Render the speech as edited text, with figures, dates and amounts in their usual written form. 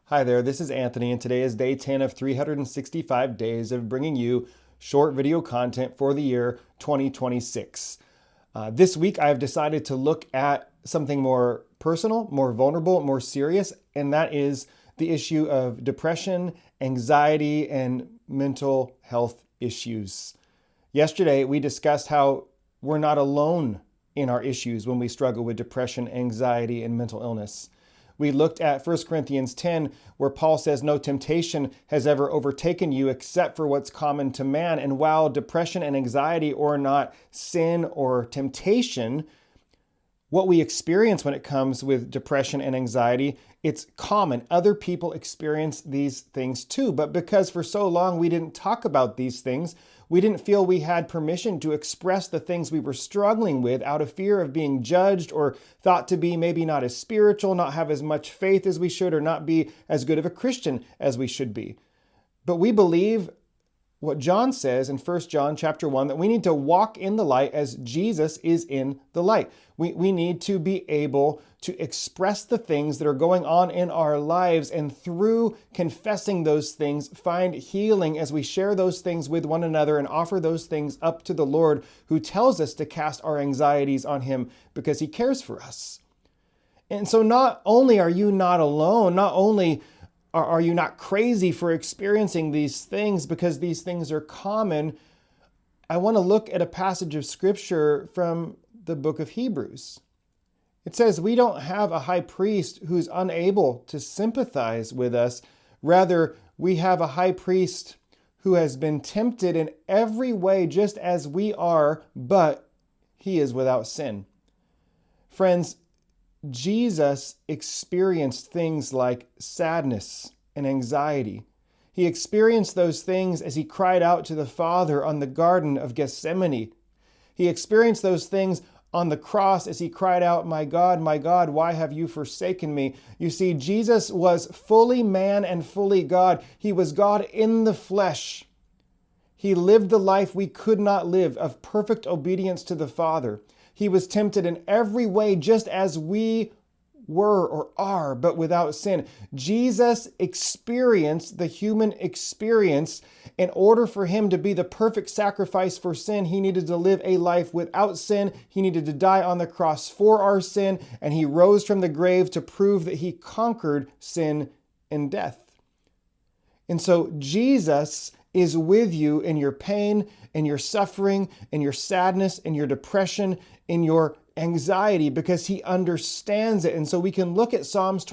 Hi there, this is Anthony, and today is day 10 of 365 days of bringing you short video content for the year 2026. This week, I've decided to look at something more personal, more vulnerable, more serious, and that is the issue of depression, anxiety, and mental health issues. Yesterday, we discussed how we're not alone in our issues when we struggle with depression, anxiety, and mental illness. We looked at 1 Corinthians 10, where Paul says, "No temptation has ever overtaken you except for what's common to man." And while depression and anxiety are not sin or temptation, what we experience when it comes with depression and anxiety, it's common. Other people experience these things too. But because for so long we didn't talk about these things, we didn't feel we had permission to express the things we were struggling with out of fear of being judged or thought to be maybe not as spiritual, not have as much faith as we should, or not be as good of a Christian as we should be. But we believe what John says in 1 John chapter 1, that we need to walk in the light as Jesus is in the light. We need to be able to express the things that are going on in our lives, and through confessing those things, find healing as we share those things with one another and offer those things up to the Lord, who tells us to cast our anxieties on Him because He cares for us. And so not only are you not alone, not only are you not crazy for experiencing these things, because these things are common, I want to look at a passage of scripture from the book of Hebrews. It says, we don't have a high priest who's unable to sympathize with us. Rather, we have a high priest who has been tempted in every way just as we are, but he is without sin. Friends, Jesus experienced things like sadness and anxiety. He experienced those things as he cried out to the Father on the Garden of Gethsemane. He experienced those things on the cross as he cried out, my God, why have you forsaken me?" You see, Jesus was fully man and fully God. He was God in the flesh. He lived the life we could not live, of perfect obedience to the Father. He was tempted in every way just as we were or are, but without sin. Jesus experienced the human experience. In order for him to be the perfect sacrifice for sin, he needed to live a life without sin. He needed to die on the cross for our sin, and he rose from the grave to prove that he conquered sin and death. And so Jesus is with you in your pain, in your suffering, in your sadness, in your depression, in your anxiety, because he understands it. And so we can look at Psalms